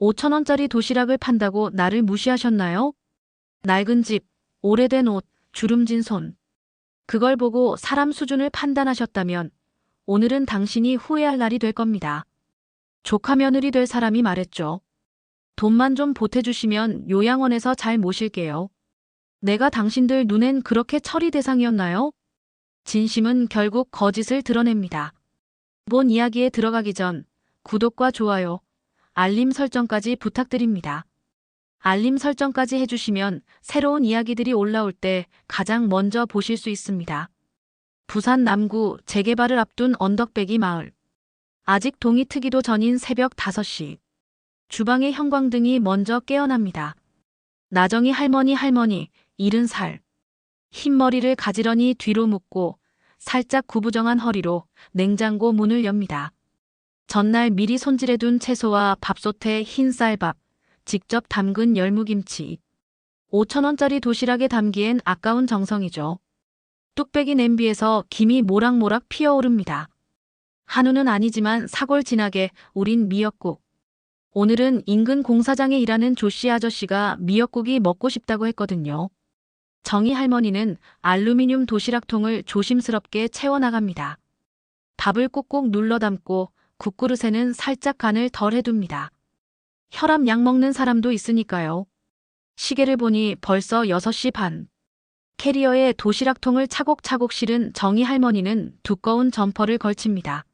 5,000원짜리 도시락을 판다고 나를 무시하셨나요? 낡은 집, 오래된 옷, 주름진 손. 그걸 보고 사람 수준을 판단하셨다면 오늘은 당신이 후회할 날이 될 겁니다. 조카 며느리 될 사람이 말했죠. 돈만 좀 보태주시면 요양원에서 잘 모실게요. 내가 당신들 눈엔 그렇게 처리 대상이었나요? 진심은 결국 거짓을 드러냅니다. 본 이야기에 들어가기 전 구독과 좋아요, 알림 설정까지 부탁드립니다. 알림 설정까지 해주시면 새로운 이야기들이 올라올 때 가장 먼저 보실 수 있습니다. 부산 남구 재개발을 앞둔 언덕배기 마을. 아직 동이 트기도 전인 새벽 5시. 주방의 형광등이 먼저 깨어납니다. 나정이 할머니 70살. 흰머리를 가지런히 뒤로 묶고 살짝 구부정한 허리로 냉장고 문을 엽니다. 전날 미리 손질해둔 채소와 밥솥에 흰 쌀밥, 직접 담근 열무김치. 5,000원짜리 도시락에 담기엔 아까운 정성이죠. 뚝배기 냄비에서 김이 모락모락 피어오릅니다. 한우는 아니지만 사골 진하게 우린 미역국. 오늘은 인근 공사장에 일하는 조씨 아저씨가 미역국이 먹고 싶다고 했거든요. 정희 할머니는 알루미늄 도시락통을 조심스럽게 채워나갑니다. 밥을 꾹꾹 눌러 담고 국그릇에는 살짝 간을 덜 해둡니다. 혈압 약 먹는 사람도 있으니까요. 시계를 보니 벌써 6시 반. 캐리어에 도시락통을 차곡차곡 실은 정희 할머니는 두꺼운 점퍼를 걸칩니다.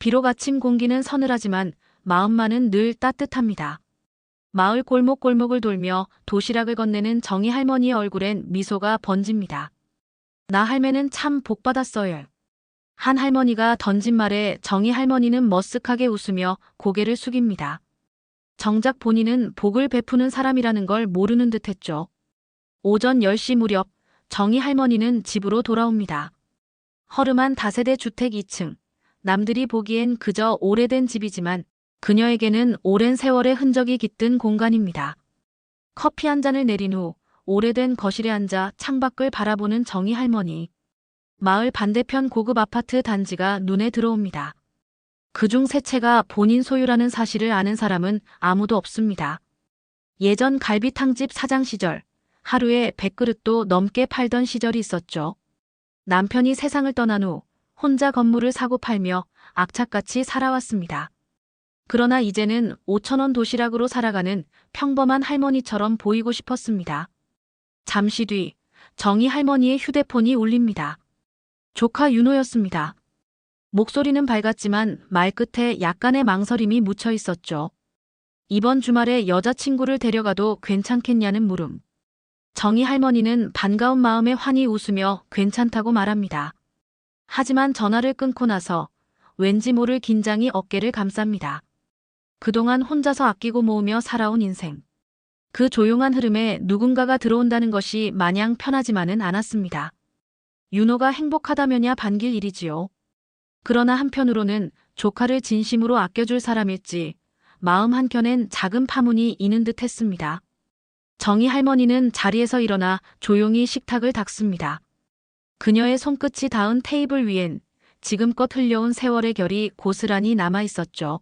비록 아침 공기는 서늘하지만 마음만은 늘 따뜻합니다. 마을 골목골목을 돌며 도시락을 건네는 정희 할머니의 얼굴엔 미소가 번집니다. 나 할매는 참 복받았어요. 한 할머니가 던진 말에 정희 할머니는 머쓱하게 웃으며 고개를 숙입니다. 정작 본인은 복을 베푸는 사람이라는 걸 모르는 듯했죠. 오전 10시 무렵 정희 할머니는 집으로 돌아옵니다. 허름한 다세대 주택 2층. 남들이 보기엔 그저 오래된 집이지만 그녀에게는 오랜 세월의 흔적이 깃든 공간입니다. 커피 한 잔을 내린 후 오래된 거실에 앉아 창밖을 바라보는 정희 할머니. 마을 반대편 고급 아파트 단지가 눈에 들어옵니다. 그중 세 채가 본인 소유라는 사실을 아는 사람은 아무도 없습니다. 예전 갈비탕집 사장 시절, 하루에 100그릇도 넘게 팔던 시절이 있었죠. 남편이 세상을 떠난 후 혼자 건물을 사고 팔며 악착같이 살아왔습니다. 그러나 이제는 5,000원 도시락으로 살아가는 평범한 할머니처럼 보이고 싶었습니다. 잠시 뒤 정희 할머니의 휴대폰이 울립니다. 조카 윤호였습니다. 목소리는 밝았지만 말끝에 약간의 망설임이 묻혀 있었죠. 이번 주말에 여자친구를 데려가도 괜찮겠냐는 물음. 정희 할머니는 반가운 마음에 환히 웃으며 괜찮다고 말합니다. 하지만 전화를 끊고 나서 왠지 모를 긴장이 어깨를 감쌉니다. 그동안 혼자서 아끼고 모으며 살아온 인생. 그 조용한 흐름에 누군가가 들어온다는 것이 마냥 편하지만은 않았습니다. 윤호가 행복하다면야 반길 일이지요. 그러나 한편으로는 조카를 진심으로 아껴줄 사람일지 마음 한켠엔 작은 파문이 이는 듯 했습니다. 정희 할머니는 자리에서 일어나 조용히 식탁을 닦습니다. 그녀의 손끝이 닿은 테이블 위엔 지금껏 흘려온 세월의 결이 고스란히 남아 있었죠.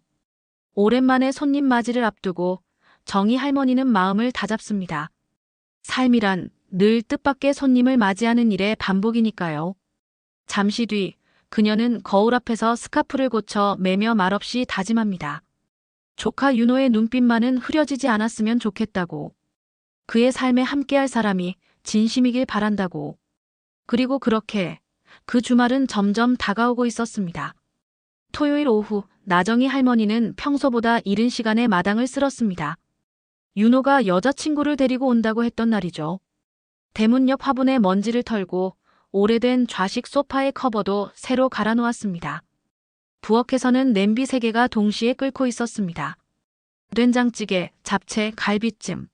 오랜만에 손님 맞이를 앞두고 정희 할머니는 마음을 다잡습니다. 삶이란 늘 뜻밖의 손님을 맞이하는 일의 반복이니까요. 잠시 뒤 그녀는 거울 앞에서 스카프를 고쳐 매며 말없이 다짐합니다. 조카 윤호의 눈빛만은 흐려지지 않았으면 좋겠다고. 그의 삶에 함께할 사람이 진심이길 바란다고. 그리고 그렇게 그 주말은 점점 다가오고 있었습니다. 토요일 오후 나정희 할머니는 평소보다 이른 시간에 마당을 쓸었습니다. 윤호가 여자친구를 데리고 온다고 했던 날이죠. 대문 옆 화분에 먼지를 털고 오래된 좌식 소파의 커버도 새로 갈아놓았습니다. 부엌에서는 냄비 3개가 동시에 끓고 있었습니다. 된장찌개, 잡채, 갈비찜.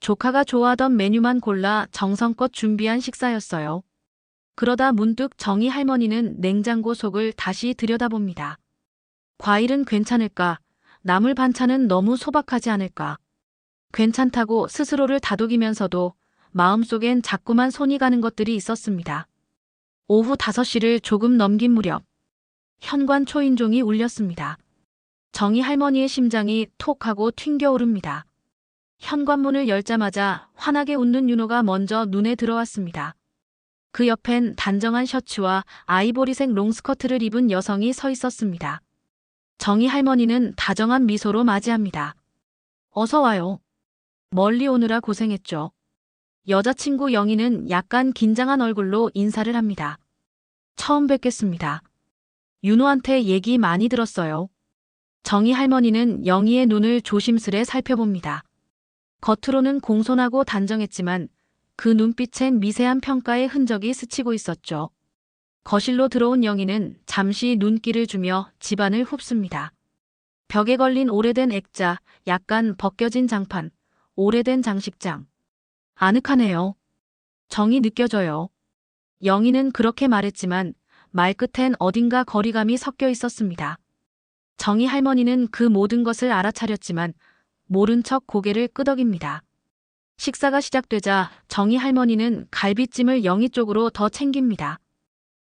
조카가 좋아하던 메뉴만 골라 정성껏 준비한 식사였어요. 그러다 문득 정희 할머니는 냉장고 속을 다시 들여다봅니다. 과일은 괜찮을까? 나물 반찬은 너무 소박하지 않을까? 괜찮다고 스스로를 다독이면서도 마음속엔 자꾸만 손이 가는 것들이 있었습니다. 오후 5시를 조금 넘긴 무렵 현관 초인종이 울렸습니다. 정희 할머니의 심장이 톡 하고 튕겨오릅니다. 현관문을 열자마자 환하게 웃는 윤호가 먼저 눈에 들어왔습니다. 그 옆엔 단정한 셔츠와 아이보리색 롱스커트를 입은 여성이 서 있었습니다. 정희 할머니는 다정한 미소로 맞이합니다. 어서 와요. 멀리 오느라 고생했죠. 여자친구 영희는 약간 긴장한 얼굴로 인사를 합니다. 처음 뵙겠습니다. 윤호한테 얘기 많이 들었어요. 정희 할머니는 영희의 눈을 조심스레 살펴봅니다. 겉으로는 공손하고 단정했지만 그 눈빛엔 미세한 평가의 흔적이 스치고 있었죠. 거실로 들어온 영희는 잠시 눈길을 주며 집안을 훑습니다. 벽에 걸린 오래된 액자, 약간 벗겨진 장판, 오래된 장식장. 아늑하네요. 정이 느껴져요. 영희는 그렇게 말했지만 말끝엔 어딘가 거리감이 섞여 있었습니다. 정희 할머니는 그 모든 것을 알아차렸지만 모른 척 고개를 끄덕입니다. 식사가 시작되자 정희 할머니는 갈비찜을 영희 쪽으로 더 챙깁니다.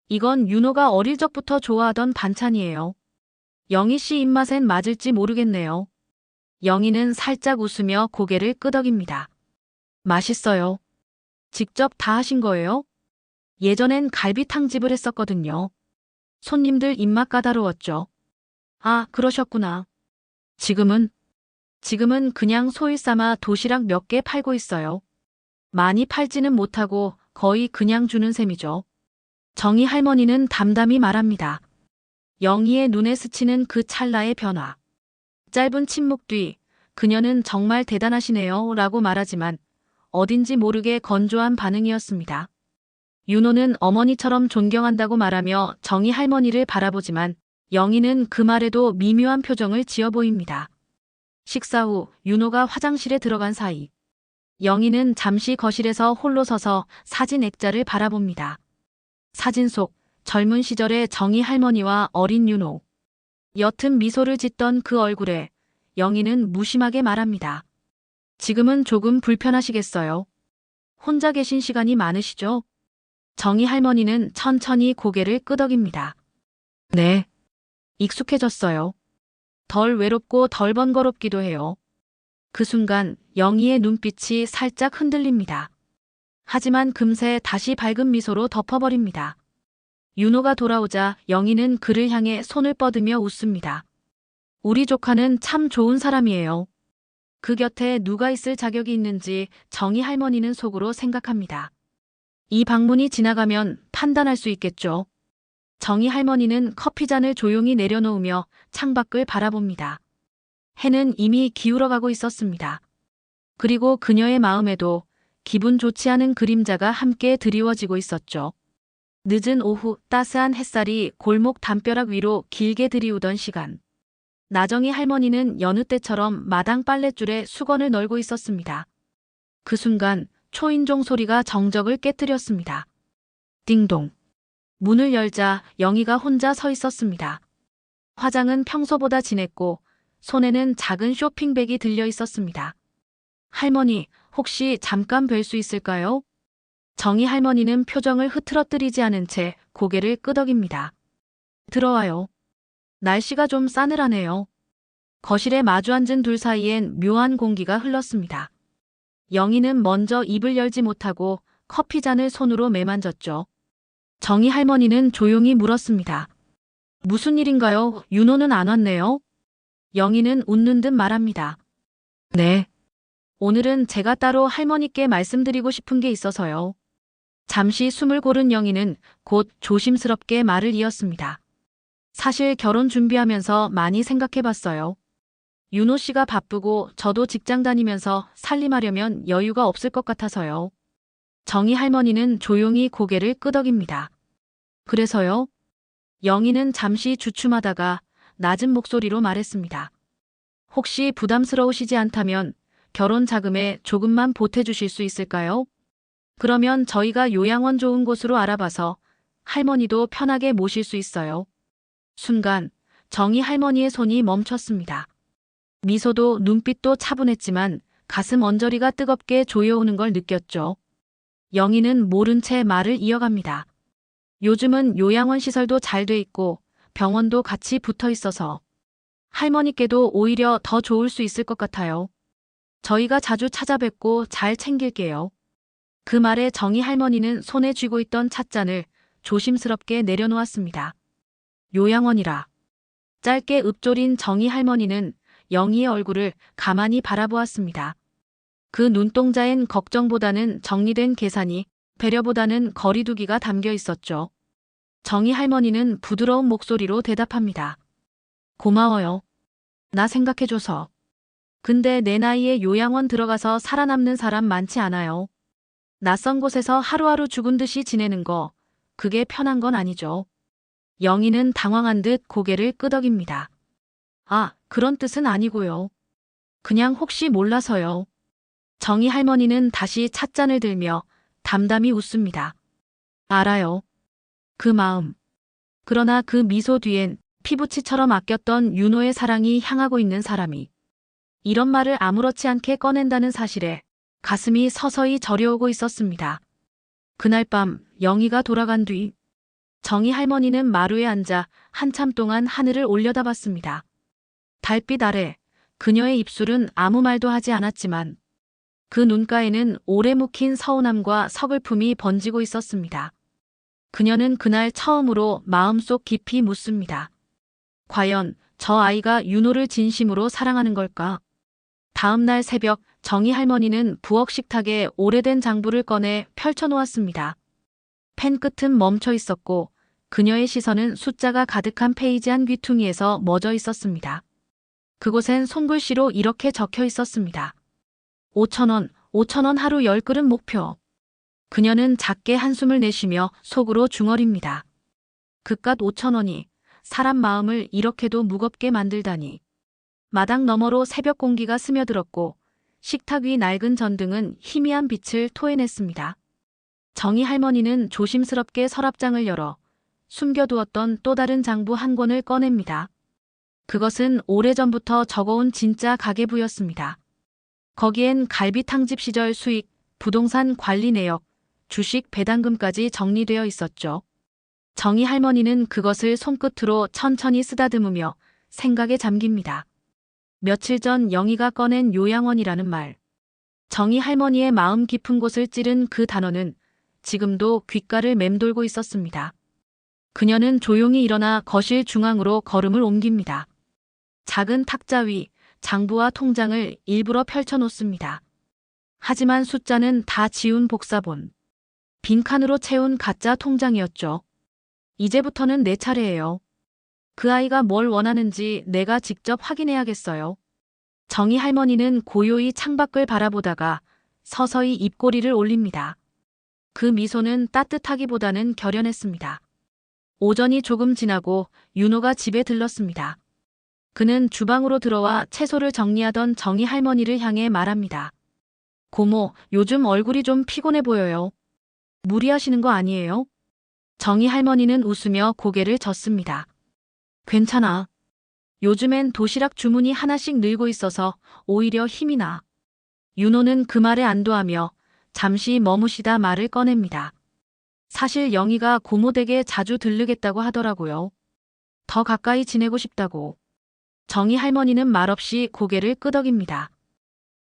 이건 윤호가 어릴 적부터 좋아하던 반찬이에요. 영희 씨 입맛엔 맞을지 모르겠네요. 영희는 살짝 웃으며 고개를 끄덕입니다. 맛있어요. 직접 다 하신 거예요? 예전엔 갈비탕집을 했었거든요. 손님들 입맛 까다로웠죠. 아, 그러셨구나. 지금은 그냥 소일 삼아 도시락 몇 개 팔고 있어요. 많이 팔지는 못하고 거의 그냥 주는 셈이죠. 정희 할머니는 담담히 말합니다. 영희의 눈에 스치는 그 찰나의 변화. 짧은 침묵 뒤 그녀는 정말 대단하시네요 라고 말하지만 어딘지 모르게 건조한 반응이었습니다. 윤호는 어머니처럼 존경한다고 말하며 정희 할머니를 바라보지만 영희는 그 말에도 미묘한 표정을 지어 보입니다. 식사 후 윤호가 화장실에 들어간 사이 영희는 잠시 거실에서 홀로 서서 사진 액자를 바라봅니다. 사진 속 젊은 시절의 정희 할머니와 어린 윤호. 옅은 미소를 짓던 그 얼굴에 영희는 무심하게 말합니다. 지금은 조금 불편하시겠어요? 혼자 계신 시간이 많으시죠? 정희 할머니는 천천히 고개를 끄덕입니다. 네. 익숙해졌어요. 덜 외롭고 덜 번거롭기도 해요. 그 순간 영희의 눈빛이 살짝 흔들립니다. 하지만 금세 다시 밝은 미소로 덮어버립니다. 윤호가 돌아오자 영희는 그를 향해 손을 뻗으며 웃습니다. 우리 조카는 참 좋은 사람이에요. 그 곁에 누가 있을 자격이 있는지 정희 할머니는 속으로 생각합니다. 이 방문이 지나가면 판단할 수 있겠죠. 정희 할머니는 커피잔을 조용히 내려놓으며 창밖을 바라봅니다. 해는 이미 기울어가고 있었습니다. 그리고 그녀의 마음에도 기분 좋지 않은 그림자가 함께 드리워지고 있었죠. 늦은 오후 따스한 햇살이 골목 담벼락 위로 길게 들이우던 시간. 나정희 할머니는 여느 때처럼 마당 빨랫줄에 수건을 널고 있었습니다. 그 순간 초인종 소리가 정적을 깨뜨렸습니다. 띵동. 문을 열자 영희가 혼자 서 있었습니다. 화장은 평소보다 진했고 손에는 작은 쇼핑백이 들려 있었습니다. 할머니, 혹시 잠깐 뵐 수 있을까요? 정희 할머니는 표정을 흐트러뜨리지 않은 채 고개를 끄덕입니다. 들어와요. 날씨가 좀 싸늘하네요. 거실에 마주 앉은 둘 사이엔 묘한 공기가 흘렀습니다. 영희는 먼저 입을 열지 못하고 커피잔을 손으로 매만졌죠. 정희 할머니는 조용히 물었습니다. 무슨 일인가요? 윤호는 안 왔네요. 영희는 웃는 듯 말합니다. 네. 오늘은 제가 따로 할머니께 말씀드리고 싶은 게 있어서요. 잠시 숨을 고른 영희는 곧 조심스럽게 말을 이었습니다. 사실 결혼 준비하면서 많이 생각해봤어요. 윤호 씨가 바쁘고 저도 직장 다니면서 살림하려면 여유가 없을 것 같아서요. 정희 할머니는 조용히 고개를 끄덕입니다. 그래서요? 영희는 잠시 주춤하다가 낮은 목소리로 말했습니다. 혹시 부담스러우시지 않다면 결혼 자금에 조금만 보태주실 수 있을까요? 그러면 저희가 요양원 좋은 곳으로 알아봐서 할머니도 편하게 모실 수 있어요. 순간 정희 할머니의 손이 멈췄습니다. 미소도 눈빛도 차분했지만 가슴 언저리가 뜨겁게 조여오는 걸 느꼈죠. 영희는 모른 채 말을 이어갑니다. 요즘은 요양원 시설도 잘 돼 있고 병원도 같이 붙어 있어서 할머니께도 오히려 더 좋을 수 있을 것 같아요. 저희가 자주 찾아뵙고 잘 챙길게요. 그 말에 정희 할머니는 손에 쥐고 있던 찻잔을 조심스럽게 내려놓았습니다. 요양원이라. 짧게 읊조린 정희 할머니는 영희의 얼굴을 가만히 바라보았습니다. 그 눈동자엔 걱정보다는 정리된 계산이, 배려보다는 거리두기가 담겨 있었죠. 정희 할머니는 부드러운 목소리로 대답합니다. 고마워요. 나 생각해줘서. 근데 내 나이에 요양원 들어가서 살아남는 사람 많지 않아요. 낯선 곳에서 하루하루 죽은 듯이 지내는 거, 그게 편한 건 아니죠. 영희는 당황한 듯 고개를 끄덕입니다. 아, 그런 뜻은 아니고요. 그냥 혹시 몰라서요. 정희 할머니는 다시 찻잔을 들며 담담히 웃습니다. 알아요. 그 마음. 그러나 그 미소 뒤엔 피부치처럼 아꼈던 윤호의 사랑이 향하고 있는 사람이. 이런 말을 아무렇지 않게 꺼낸다는 사실에 가슴이 서서히 저려오고 있었습니다. 그날 밤 영희가 돌아간 뒤 정희 할머니는 마루에 앉아 한참 동안 하늘을 올려다봤습니다. 달빛 아래 그녀의 입술은 아무 말도 하지 않았지만 그 눈가에는 오래 묵힌 서운함과 서글픔이 번지고 있었습니다. 그녀는 그날 처음으로 마음속 깊이 묻습니다. 과연 저 아이가 윤호를 진심으로 사랑하는 걸까? 다음 날 새벽 정희 할머니는 부엌 식탁에 오래된 장부를 꺼내 펼쳐놓았습니다. 펜 끝은 멈춰 있었고 그녀의 시선은 숫자가 가득한 페이지 한 귀퉁이에서 멎어 있었습니다. 그곳엔 손글씨로 이렇게 적혀 있었습니다. 5,000원, 5,000원 하루 10그릇 목표. 그녀는 작게 한숨을 내쉬며 속으로 중얼입니다. 그깟 5,000원이 사람 마음을 이렇게도 무겁게 만들다니. 마당 너머로 새벽 공기가 스며들었고 식탁 위 낡은 전등은 희미한 빛을 토해냈습니다. 정희 할머니는 조심스럽게 서랍장을 열어 숨겨두었던 또 다른 장부 한 권을 꺼냅니다. 그것은 오래전부터 적어온 진짜 가계부였습니다. 거기엔 갈비탕집 시절 수익, 부동산 관리 내역, 주식 배당금까지 정리되어 있었죠. 정희 할머니는 그것을 손끝으로 천천히 쓰다듬으며 생각에 잠깁니다. 며칠 전 영희가 꺼낸 요양원이라는 말. 정희 할머니의 마음 깊은 곳을 찌른 그 단어는 지금도 귓가를 맴돌고 있었습니다. 그녀는 조용히 일어나 거실 중앙으로 걸음을 옮깁니다. 작은 탁자 위 장부와 통장을 일부러 펼쳐놓습니다. 하지만 숫자는 다 지운 복사본. 빈칸으로 채운 가짜 통장이었죠. 이제부터는 내 차례예요. 그 아이가 뭘 원하는지 내가 직접 확인해야겠어요. 정희 할머니는 고요히 창밖을 바라보다가 서서히 입꼬리를 올립니다. 그 미소는 따뜻하기보다는 결연했습니다. 오전이 조금 지나고 윤호가 집에 들렀습니다. 그는 주방으로 들어와 채소를 정리하던 정희 할머니를 향해 말합니다. 고모, 요즘 얼굴이 좀 피곤해 보여요. 무리하시는 거 아니에요? 정희 할머니는 웃으며 고개를 젓습니다. 괜찮아. 요즘엔 도시락 주문이 하나씩 늘고 있어서 오히려 힘이 나. 윤호는 그 말에 안도하며 잠시 머무시다 말을 꺼냅니다. 사실 영희가 고모 댁에 자주 들르겠다고 하더라고요. 더 가까이 지내고 싶다고. 정희 할머니는 말없이 고개를 끄덕입니다.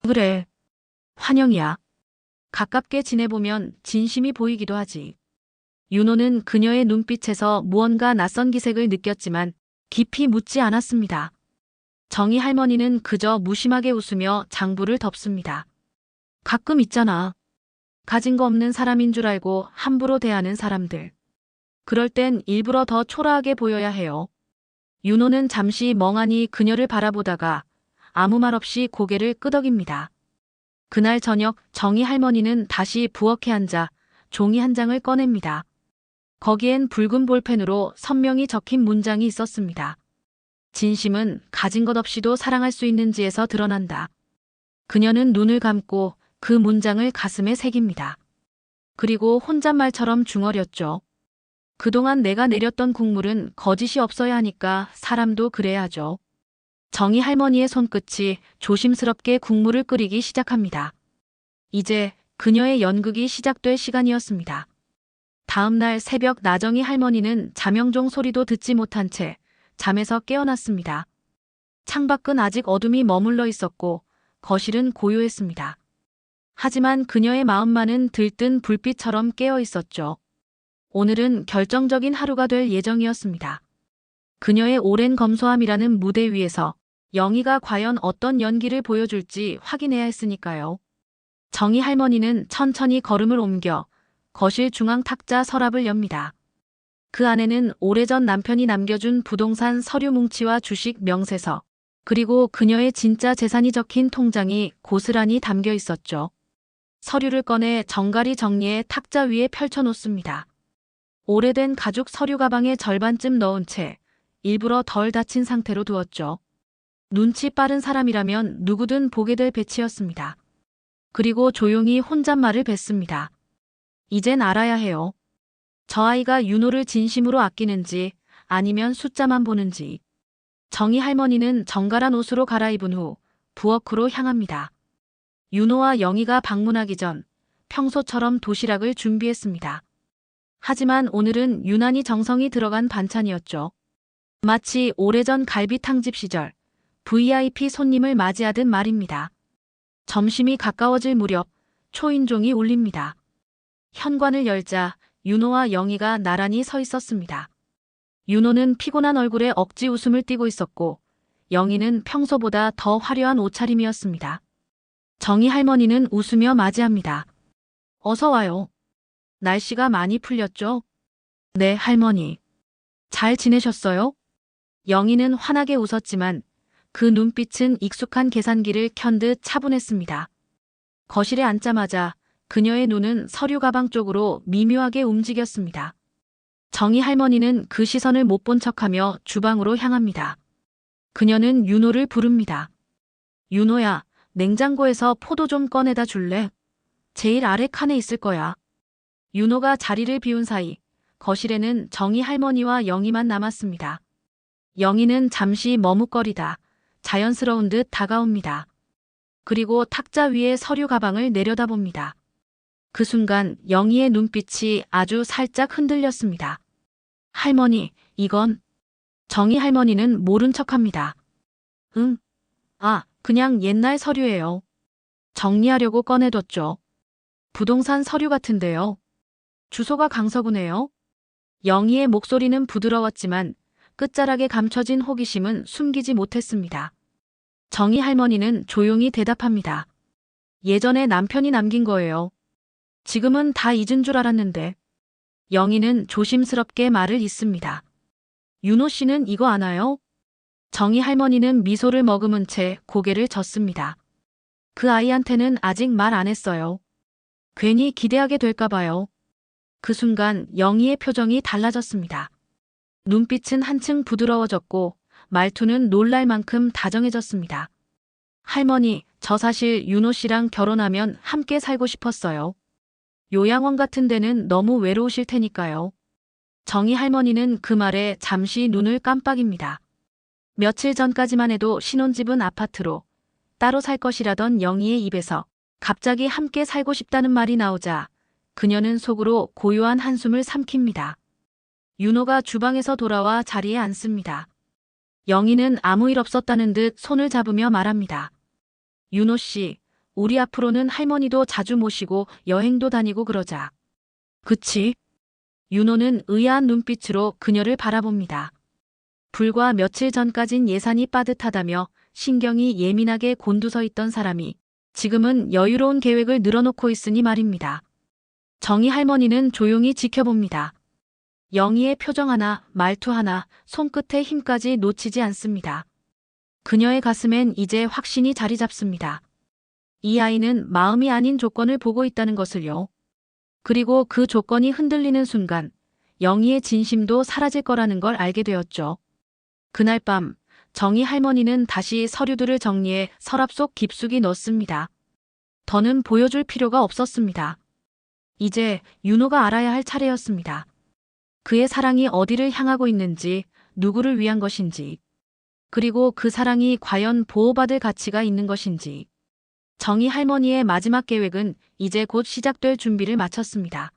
그래. 환영이야. 가깝게 지내보면 진심이 보이기도 하지. 윤호는 그녀의 눈빛에서 무언가 낯선 기색을 느꼈지만 깊이 묻지 않았습니다. 정희 할머니는 그저 무심하게 웃으며 장부를 덮습니다. 가끔 있잖아. 가진 거 없는 사람인 줄 알고 함부로 대하는 사람들. 그럴 땐 일부러 더 초라하게 보여야 해요. 윤호는 잠시 멍하니 그녀를 바라보다가 아무 말 없이 고개를 끄덕입니다. 그날 저녁 정희 할머니는 다시 부엌에 앉아 종이 한 장을 꺼냅니다. 거기엔 붉은 볼펜으로 선명히 적힌 문장이 있었습니다. 진심은 가진 것 없이도 사랑할 수 있는지에서 드러난다. 그녀는 눈을 감고 그 문장을 가슴에 새깁니다. 그리고 혼잣말처럼 중얼였죠. 그동안 내가 내렸던 국물은 거짓이 없어야 하니까 사람도 그래야 하죠. 정희 할머니의 손끝이 조심스럽게 국물을 끓이기 시작합니다. 이제 그녀의 연극이 시작될 시간이었습니다. 다음 날 새벽 나정희 할머니는 자명종 소리도 듣지 못한 채 잠에서 깨어났습니다. 창밖은 아직 어둠이 머물러 있었고 거실은 고요했습니다. 하지만 그녀의 마음만은 들뜬 불빛처럼 깨어 있었죠. 오늘은 결정적인 하루가 될 예정이었습니다. 그녀의 오랜 검소함이라는 무대 위에서 영희가 과연 어떤 연기를 보여줄지 확인해야 했으니까요. 정희 할머니는 천천히 걸음을 옮겨 거실 중앙 탁자 서랍을 엽니다. 그 안에는 오래전 남편이 남겨준 부동산 서류 뭉치와 주식 명세서, 그리고 그녀의 진짜 재산이 적힌 통장이 고스란히 담겨 있었죠. 서류를 꺼내 정갈히 정리해 탁자 위에 펼쳐놓습니다. 오래된 가죽 서류 가방에 절반쯤 넣은 채 일부러 덜 닫힌 상태로 두었죠. 눈치 빠른 사람이라면 누구든 보게 될 배치였습니다. 그리고 조용히 혼잣말을 뱉습니다. 이젠 알아야 해요. 저 아이가 윤호를 진심으로 아끼는지 아니면 숫자만 보는지. 정희 할머니는 정갈한 옷으로 갈아입은 후 부엌으로 향합니다. 윤호와 영희가 방문하기 전 평소처럼 도시락을 준비했습니다. 하지만 오늘은 유난히 정성이 들어간 반찬이었죠. 마치 오래전 갈비탕집 시절 VIP 손님을 맞이하듯 말입니다. 점심이 가까워질 무렵 초인종이 울립니다. 현관을 열자 윤호와 영희가 나란히 서 있었습니다. 윤호는 피곤한 얼굴에 억지 웃음을 띠고 있었고 영희는 평소보다 더 화려한 옷차림이었습니다. 정희 할머니는 웃으며 맞이합니다. 어서 와요. 날씨가 많이 풀렸죠? 네, 할머니. 잘 지내셨어요? 영희는 환하게 웃었지만 그 눈빛은 익숙한 계산기를 켠 듯 차분했습니다. 거실에 앉자마자 그녀의 눈은 서류 가방 쪽으로 미묘하게 움직였습니다. 정희 할머니는 그 시선을 못 본 척하며 주방으로 향합니다. 그녀는 윤호를 부릅니다. 윤호야, 냉장고에서 포도 좀 꺼내다 줄래? 제일 아래 칸에 있을 거야. 윤호가 자리를 비운 사이 거실에는 정희 할머니와 영희만 남았습니다. 영희는 잠시 머뭇거리다 자연스러운 듯 다가옵니다. 그리고 탁자 위에 서류 가방을 내려다봅니다. 그 순간 영희의 눈빛이 아주 살짝 흔들렸습니다. 할머니, 이건? 정희 할머니는 모른 척합니다. 응? 아, 그냥 옛날 서류예요. 정리하려고 꺼내뒀죠. 부동산 서류 같은데요. 주소가 강서구네요. 영희의 목소리는 부드러웠지만 끝자락에 감춰진 호기심은 숨기지 못했습니다. 정희 할머니는 조용히 대답합니다. 예전에 남편이 남긴 거예요. 지금은 다 잊은 줄 알았는데. 영희는 조심스럽게 말을 잇습니다. 윤호 씨는 이거 아나요? 정희 할머니는 미소를 머금은 채 고개를 젓습니다. 그 아이한테는 아직 말 안 했어요. 괜히 기대하게 될까 봐요. 그 순간 영희의 표정이 달라졌습니다. 눈빛은 한층 부드러워졌고 말투는 놀랄 만큼 다정해졌습니다. 할머니, 저 사실 윤호 씨랑 결혼하면 함께 살고 싶었어요. 요양원 같은 데는 너무 외로우실 테니까요. 정희 할머니는 그 말에 잠시 눈을 깜빡입니다. 며칠 전까지만 해도 신혼집은 아파트로 따로 살 것이라던 영희의 입에서 갑자기 함께 살고 싶다는 말이 나오자 그녀는 속으로 고요한 한숨을 삼킵니다. 윤호가 주방에서 돌아와 자리에 앉습니다. 영희는 아무 일 없었다는 듯 손을 잡으며 말합니다. 윤호 씨, 우리 앞으로는 할머니도 자주 모시고 여행도 다니고 그러자. 그치? 윤호는 의아한 눈빛으로 그녀를 바라봅니다. 불과 며칠 전까진 예산이 빠듯하다며 신경이 예민하게 곤두서 있던 사람이 지금은 여유로운 계획을 늘어놓고 있으니 말입니다. 정희 할머니는 조용히 지켜봅니다. 영희의 표정 하나, 말투 하나, 손끝의 힘까지 놓치지 않습니다. 그녀의 가슴엔 이제 확신이 자리 잡습니다. 이 아이는 마음이 아닌 조건을 보고 있다는 것을요. 그리고 그 조건이 흔들리는 순간 영희의 진심도 사라질 거라는 걸 알게 되었죠. 그날 밤 정희 할머니는 다시 서류들을 정리해 서랍 속 깊숙이 넣습니다. 더는 보여줄 필요가 없었습니다. 이제 윤호가 알아야 할 차례였습니다. 그의 사랑이 어디를 향하고 있는지, 누구를 위한 것인지, 그리고 그 사랑이 과연 보호받을 가치가 있는 것인지. 정희 할머니의 마지막 계획은 이제 곧 시작될 준비를 마쳤습니다.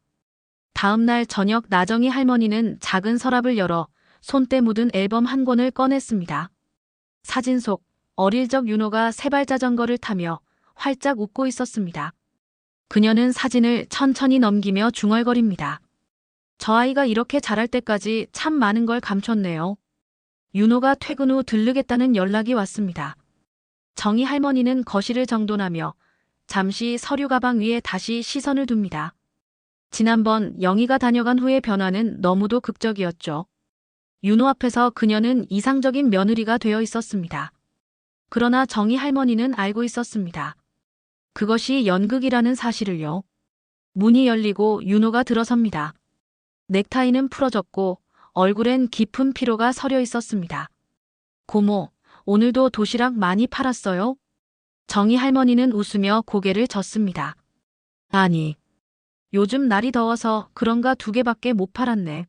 다음 날 저녁 나정희 할머니는 작은 서랍을 열어 손때 묻은 앨범 한 권을 꺼냈습니다. 사진 속 어릴 적 윤호가 세발 자전거를 타며 활짝 웃고 있었습니다. 그녀는 사진을 천천히 넘기며 중얼거립니다. 저 아이가 이렇게 자랄 때까지 참 많은 걸 감췄네요. 윤호가 퇴근 후 들르겠다는 연락이 왔습니다. 정희 할머니는 거실을 정돈하며 잠시 서류 가방 위에 다시 시선을 둡니다. 지난번 영희가 다녀간 후의 변화는 너무도 극적이었죠. 윤호 앞에서 그녀는 이상적인 며느리가 되어 있었습니다. 그러나 정희 할머니는 알고 있었습니다. 그것이 연극이라는 사실을요. 문이 열리고 윤호가 들어섭니다. 넥타이는 풀어졌고 얼굴엔 깊은 피로가 서려 있었습니다. 고모, 오늘도 도시락 많이 팔았어요? 정희 할머니는 웃으며 고개를 젓습니다. 아니, 요즘 날이 더워서 그런가 2개밖에 못 팔았네.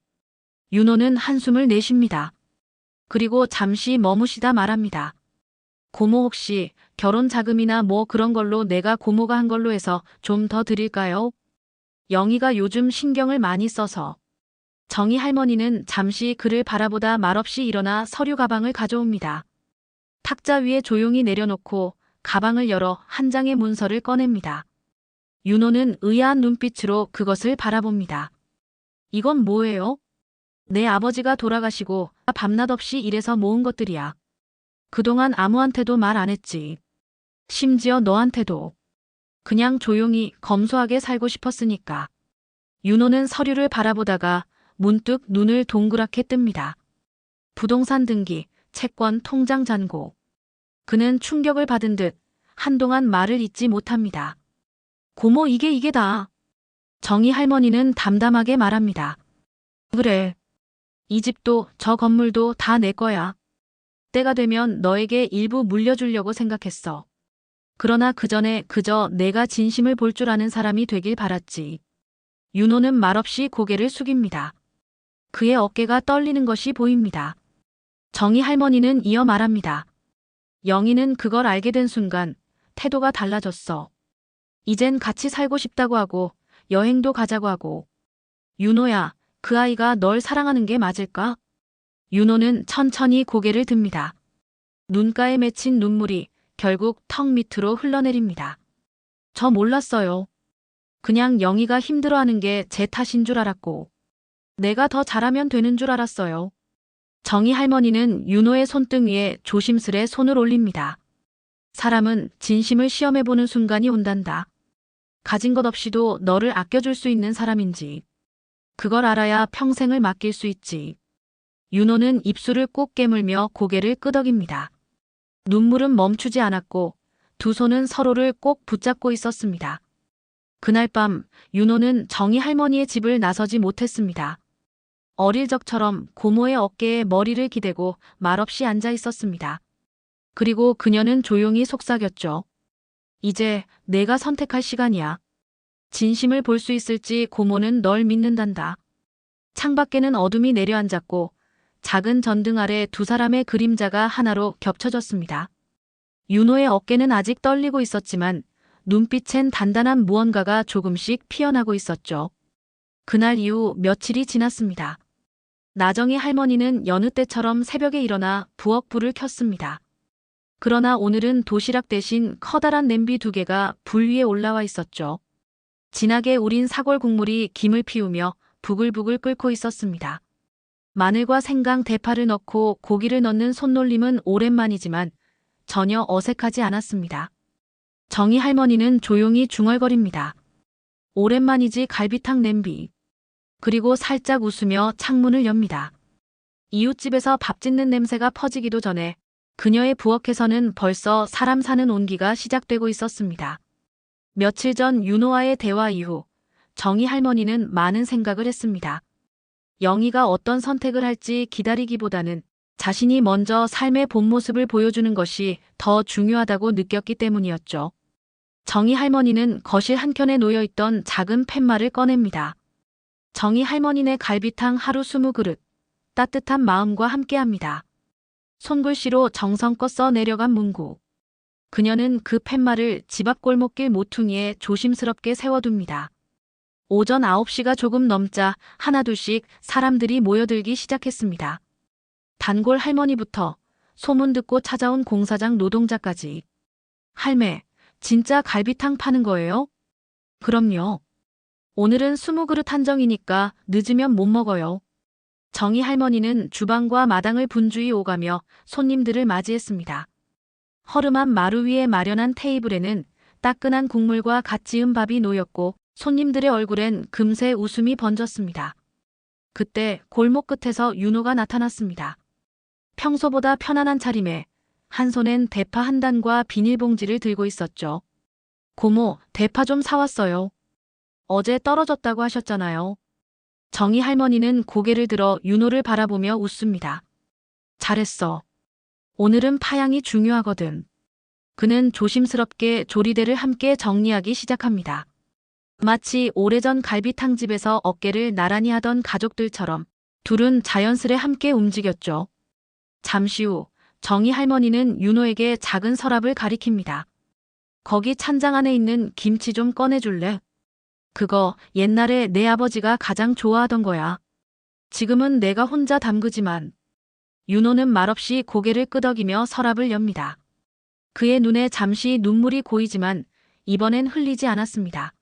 윤호는 한숨을 내쉽니다. 그리고 잠시 머무시다 말합니다. 고모 혹시 결혼 자금이나 뭐 그런 걸로 내가 고모가 한 걸로 해서 좀 더 드릴까요? 영희가 요즘 신경을 많이 써서. 정희 할머니는 잠시 그를 바라보다 말없이 일어나 서류 가방을 가져옵니다. 탁자 위에 조용히 내려놓고 가방을 열어 한 장의 문서를 꺼냅니다. 윤호는 의아한 눈빛으로 그것을 바라봅니다. 이건 뭐예요? 내 아버지가 돌아가시고 밤낮 없이 일해서 모은 것들이야. 그동안 아무한테도 말 안 했지. 심지어 너한테도. 그냥 조용히 검소하게 살고 싶었으니까. 윤호는 서류를 바라보다가 문득 눈을 동그랗게 뜹니다. 부동산 등기, 채권, 통장 잔고. 그는 충격을 받은 듯 한동안 말을 잇지 못합니다. 고모 이게 다. 정희 할머니는 담담하게 말합니다. 그래. 이 집도 저 건물도 다 내 거야. 때가 되면 너에게 일부 물려주려고 생각했어. 그러나 그 전에 그저 내가 진심을 볼 줄 아는 사람이 되길 바랐지. 윤호는 말없이 고개를 숙입니다. 그의 어깨가 떨리는 것이 보입니다. 정희 할머니는 이어 말합니다. 영희는 그걸 알게 된 순간 태도가 달라졌어. 이젠 같이 살고 싶다고 하고 여행도 가자고 하고. 윤호야, 그 아이가 널 사랑하는 게 맞을까? 윤호는 천천히 고개를 듭니다. 눈가에 맺힌 눈물이 결국 턱 밑으로 흘러내립니다. 저 몰랐어요. 그냥 영희가 힘들어하는 게 제 탓인 줄 알았고 내가 더 잘하면 되는 줄 알았어요. 정희 할머니는 윤호의 손등 위에 조심스레 손을 올립니다. 사람은 진심을 시험해보는 순간이 온단다. 가진 것 없이도 너를 아껴줄 수 있는 사람인지. 그걸 알아야 평생을 맡길 수 있지. 윤호는 입술을 꼭 깨물며 고개를 끄덕입니다. 눈물은 멈추지 않았고 두 손은 서로를 꼭 붙잡고 있었습니다. 그날 밤 윤호는 정희 할머니의 집을 나서지 못했습니다. 어릴 적처럼 고모의 어깨에 머리를 기대고 말없이 앉아 있었습니다. 그리고 그녀는 조용히 속삭였죠. 이제 내가 선택할 시간이야. 진심을 볼 수 있을지 고모는 널 믿는단다. 창밖에는 어둠이 내려앉았고 작은 전등 아래 두 사람의 그림자가 하나로 겹쳐졌습니다. 윤호의 어깨는 아직 떨리고 있었지만 눈빛엔 단단한 무언가가 조금씩 피어나고 있었죠. 그날 이후 며칠이 지났습니다. 나정희 할머니는 여느 때처럼 새벽에 일어나 부엌 불을 켰습니다. 그러나 오늘은 도시락 대신 커다란 냄비 2개가 불 위에 올라와 있었죠. 진하게 우린 사골 국물이 김을 피우며 부글부글 끓고 있었습니다. 마늘과 생강, 대파를 넣고 고기를 넣는 손놀림은 오랜만이지만 전혀 어색하지 않았습니다. 정희 할머니는 조용히 중얼거립니다. 오랜만이지 갈비탕 냄비. 그리고 살짝 웃으며 창문을 엽니다. 이웃집에서 밥 짓는 냄새가 퍼지기도 전에 그녀의 부엌에서는 벌써 사람 사는 온기가 시작되고 있었습니다. 며칠 전 윤호와의 대화 이후 정희 할머니는 많은 생각을 했습니다. 영희가 어떤 선택을 할지 기다리기보다는 자신이 먼저 삶의 본 모습을 보여주는 것이 더 중요하다고 느꼈기 때문이었죠. 정희 할머니는 거실 한켠에 놓여있던 작은 팻말을 꺼냅니다. 정희 할머니네 갈비탕 하루 20그릇, 따뜻한 마음과 함께합니다. 손글씨로 정성껏 써내려간 문구. 그녀는 그 팻말을 집 앞 골목길 모퉁이에 조심스럽게 세워둡니다. 오전 9시가 조금 넘자 하나둘씩 사람들이 모여들기 시작했습니다. 단골 할머니부터 소문 듣고 찾아온 공사장 노동자까지. 할매, 진짜 갈비탕 파는 거예요? 그럼요. 오늘은 20그릇 한정이니까 늦으면 못 먹어요. 정희 할머니는 주방과 마당을 분주히 오가며 손님들을 맞이했습니다. 허름한 마루 위에 마련한 테이블에는 따끈한 국물과 갓 지은 밥이 놓였고 손님들의 얼굴엔 금세 웃음이 번졌습니다. 그때 골목 끝에서 윤호가 나타났습니다. 평소보다 편안한 차림에 한 손엔 대파 한 단과 비닐봉지를 들고 있었죠. 고모, 대파 좀 사왔어요. 어제 떨어졌다고 하셨잖아요. 정희 할머니는 고개를 들어 윤호를 바라보며 웃습니다. 잘했어. 오늘은 파양이 중요하거든. 그는 조심스럽게 조리대를 함께 정리하기 시작합니다. 마치 오래전 갈비탕집에서 어깨를 나란히 하던 가족들처럼 둘은 자연스레 함께 움직였죠. 잠시 후 정희 할머니는 윤호에게 작은 서랍을 가리킵니다. 거기 찬장 안에 있는 김치 좀 꺼내줄래? 그거 옛날에 내 아버지가 가장 좋아하던 거야. 지금은 내가 혼자 담그지만. 윤호는 말없이 고개를 끄덕이며 서랍을 엽니다. 그의 눈에 잠시 눈물이 고이지만 이번엔 흘리지 않았습니다.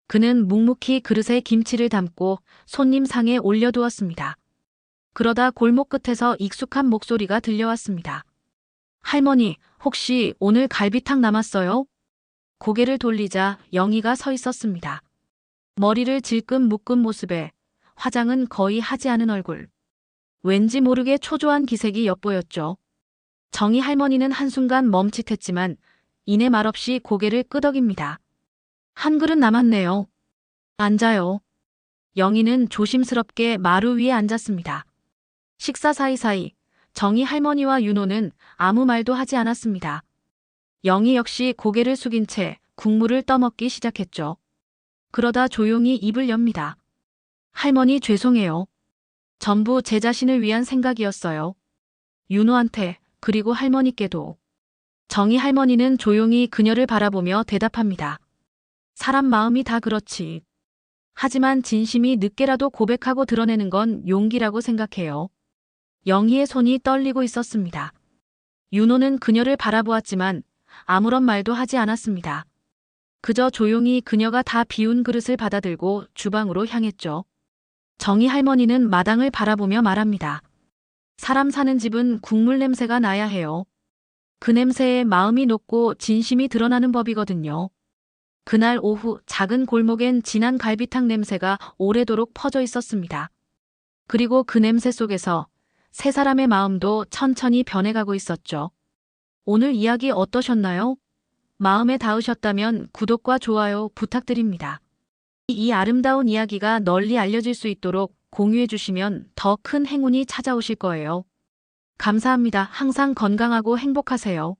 그는 묵묵히 그릇에 김치를 담고 손님 상에 올려두었습니다. 그러다 골목 끝에서 익숙한 목소리가 들려왔습니다. 할머니, 혹시 오늘 갈비탕 남았어요? 고개를 돌리자 영희가 서 있었습니다. 머리를 질끈 묶은 모습에 화장은 거의 하지 않은 얼굴. 왠지 모르게 초조한 기색이 엿보였죠. 정희 할머니는 한순간 멈칫했지만 이내 말없이 고개를 끄덕입니다. 한 그릇 남았네요. 앉아요. 영희는 조심스럽게 마루 위에 앉았습니다. 식사 사이사이 정희 할머니와 윤호는 아무 말도 하지 않았습니다. 영희 역시 고개를 숙인 채 국물을 떠먹기 시작했죠. 그러다 조용히 입을 엽니다. 할머니 죄송해요. 전부 제 자신을 위한 생각이었어요. 윤호한테 그리고 할머니께도. 정희 할머니는 조용히 그녀를 바라보며 대답합니다. 사람 마음이 다 그렇지. 하지만 진심이 늦게라도 고백하고 드러내는 건 용기라고 생각해요. 영희의 손이 떨리고 있었습니다. 윤호는 그녀를 바라보았지만 아무런 말도 하지 않았습니다. 그저 조용히 그녀가 다 비운 그릇을 받아들고 주방으로 향했죠. 정희 할머니는 마당을 바라보며 말합니다. 사람 사는 집은 국물 냄새가 나야 해요. 그 냄새에 마음이 녹고 진심이 드러나는 법이거든요. 그날 오후 작은 골목엔 진한 갈비탕 냄새가 오래도록 퍼져 있었습니다. 그리고 그 냄새 속에서 세 사람의 마음도 천천히 변해가고 있었죠. 오늘 이야기 어떠셨나요? 마음에 닿으셨다면 구독과 좋아요 부탁드립니다. 이 아름다운 이야기가 널리 알려질 수 있도록 공유해 주시면 더 큰 행운이 찾아오실 거예요. 감사합니다. 항상 건강하고 행복하세요.